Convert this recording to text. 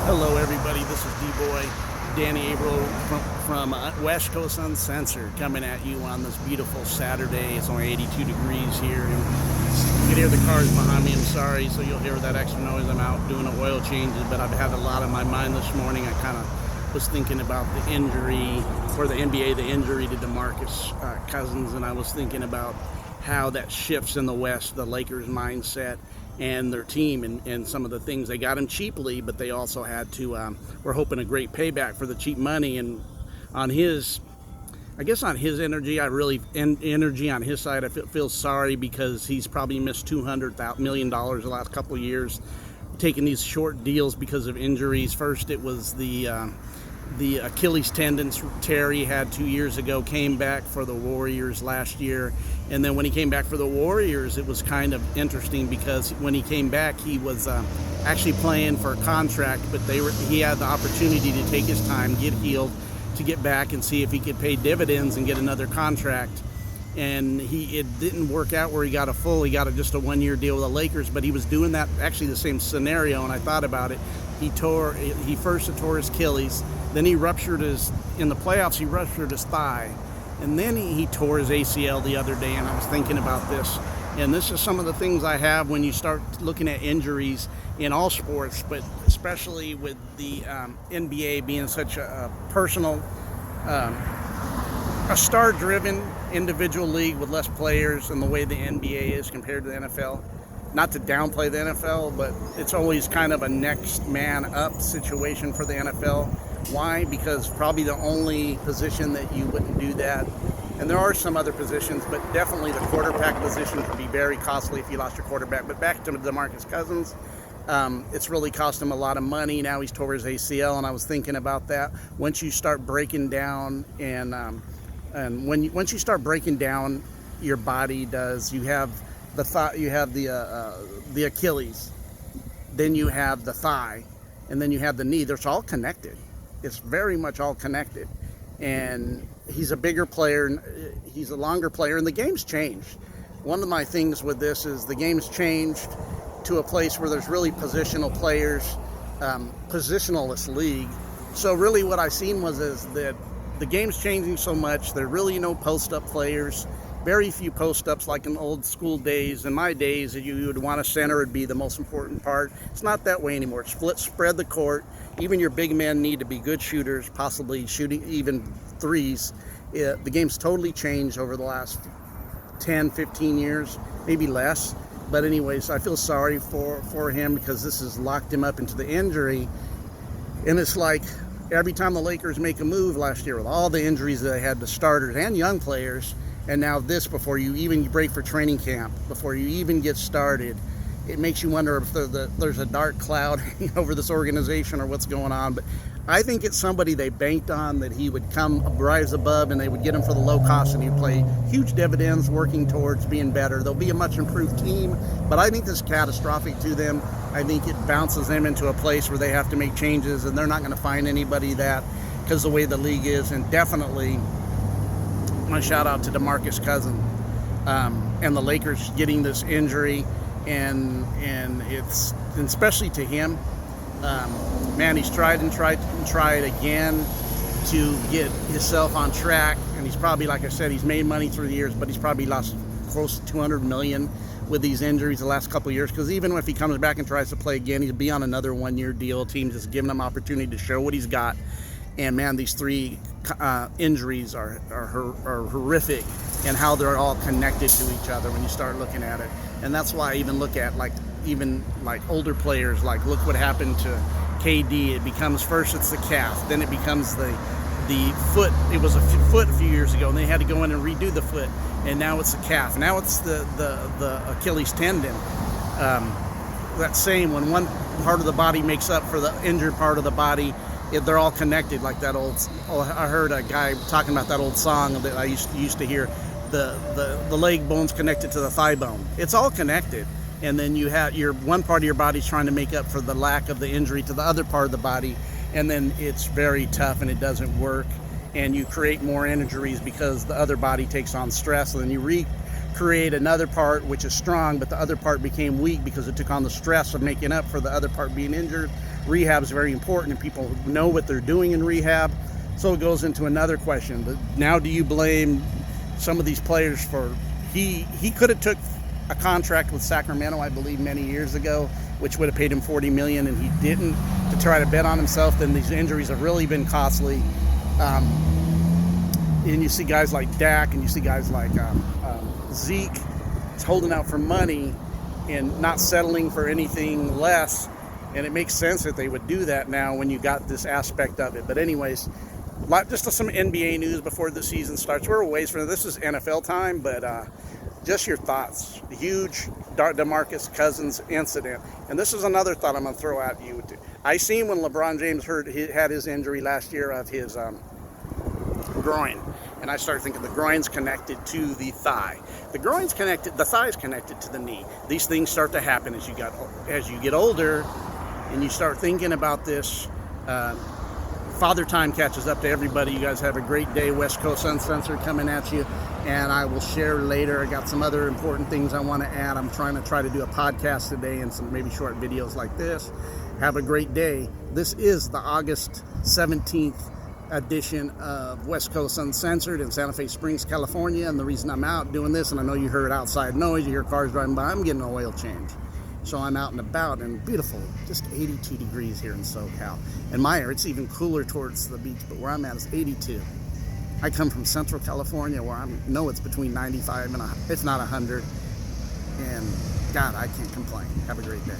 Hello, everybody. This is D-Boy, Danny Averill from West Coast Uncensored, coming at you on this beautiful Saturday. It's only 82 degrees here, and you can hear the cars behind me. I'm sorry, so you'll hear that extra noise. I'm out doing oil changes, but I've had a lot on my mind this morning. I kind of was thinking about the injury for the NBA, the injury to DeMarcus Cousins, and I was thinking about how that shifts in the West, the Lakers' mindset and their team, and some of the things. They got him cheaply, but they also had to we're hoping a great payback for the cheap money. And on his energy, energy on his side, I feel sorry, because he's probably missed $200 million the last couple of years, taking these short deals because of injuries. First it was the Achilles tendon tear he had 2 years ago, came back for the Warriors last year. And then when he came back for the Warriors, it was kind of interesting, because when he came back, he was actually playing for a contract, but he had the opportunity to take his time, get healed, to get back and see if he could pay dividends and get another contract. And it didn't work out where he got just a 1-year deal with the Lakers, but he was doing that, actually the same scenario. And I thought about it. He first tore his Achilles, then in the playoffs, he ruptured his thigh. And then he tore his ACL the other day, and I was thinking about this. And this is some of the things I have when you start looking at injuries in all sports, but especially with the NBA being such a personal, a star-driven individual league with less players, and the way the NBA is compared to the NFL. Not to downplay the NFL, but it's always kind of a next man up situation for the NFL. Why? Because probably the only position that you wouldn't do that, and there are some other positions, but definitely the quarterback position can be very costly if you lost your quarterback. But back to DeMarcus Cousins, it's really cost him a lot of money. Now he's tore his ACL, and I was thinking about that. Once you start breaking down, once you start breaking down, your body does. You have the thigh, you have the Achilles, then you have the thigh, and then you have the knee. They're all connected. It's very much all connected. And he's a bigger player, he's a longer player, and the game's changed. One of my things with this is the game's changed to a place where there's really positional players, positionalist league. So really what I seen is that the game's changing so much, there are really no post-up players. Very few post-ups like in old school days. In my days, you would want a center would be the most important part. It's not that way anymore. It's spread the court. Even your big men need to be good shooters, possibly shooting even threes. The game's totally changed over the last 10, 15 years, maybe less. But anyways, I feel sorry for him, because this has locked him up into the injury. And it's like every time the Lakers make a move last year, with all the injuries that they had to starters and young players, and now this, before you even break for training camp, before you even get started, it makes you wonder if there's a dark cloud over this organization or what's going on. But I think it's somebody they banked on, that he would rise above, and they would get him for the low cost, and he'd play huge dividends working towards being better. They'll be a much improved team, but I think this is catastrophic to them. I think it bounces them into a place where they have to make changes, and they're not going to find anybody because the way the league is. And definitely my shout out to DeMarcus Cousins and the Lakers getting this injury, and it's, and especially to him, man, he's tried again to get himself on track, and he's probably, like I said, he's made money through the years, but he's probably lost close to $200 million with these injuries the last couple of years. Because even if he comes back and tries to play again, he'll be on another 1-year deal. Teams just giving him opportunity to show what he's got. And man, these three injuries are horrific, and how they're all connected to each other when you start looking at it. And that's why I even look at even older players, look what happened to KD. It becomes, first it's the calf, then it becomes the foot. It was a foot a few years ago, and they had to go in and redo the foot, and now it's the calf. Now it's the Achilles tendon. That same, when one part of the body makes up for the injured part of the body, they're all connected, like that old. I heard a guy talking about that old song that I used to hear. The leg bone's connected to the thigh bone. It's all connected. And then you have one part of your body's trying to make up for the lack of the injury to the other part of the body, and then it's very tough and it doesn't work, and you create more injuries because the other body takes on stress, and then you create another part which is strong, but the other part became weak because it took on the stress of making up for the other part being injured. rehab is very important and people know what they're doing in rehab. So it goes into another question. But now do you blame some of these players for, he could have took a contract with Sacramento, I believe, many years ago, which would have paid him $40 million, and he didn't, to try to bet on himself. Then these injuries have really been costly. And you see guys like Dak, and you see guys like Zeke holding out for money and not settling for anything less. And it makes sense that they would do that now when you got this aspect of it. But anyways, just some NBA news before the season starts. We're a ways from this. Is NFL time, but just your thoughts. The huge DeMarcus Cousins incident. And this is another thought I'm going to throw at you. I seen when LeBron James had his injury last year of his groin. And I started thinking the groin's connected to the thigh. The thigh is connected to the knee. These things start to happen as you get older, and you start thinking about this. Father Time catches up to everybody. You guys have a great day. West Coast Uncensored coming at you, and I will share later. I got some other important things I want to add. I'm trying to do a podcast today and some maybe short videos like this. Have a great day. This is the August 17th edition of West Coast Uncensored in Santa Fe Springs, California. And the reason I'm out doing this, and I know you heard outside noise, you hear cars driving by, I'm getting an oil change. So I'm out and about, and beautiful, just 82 degrees here in SoCal. And Meyer, it's even cooler towards the beach, but where I'm at is 82. I come from Central California, where I know it's between 95 and if not 100. And God, I can't complain. Have a great day.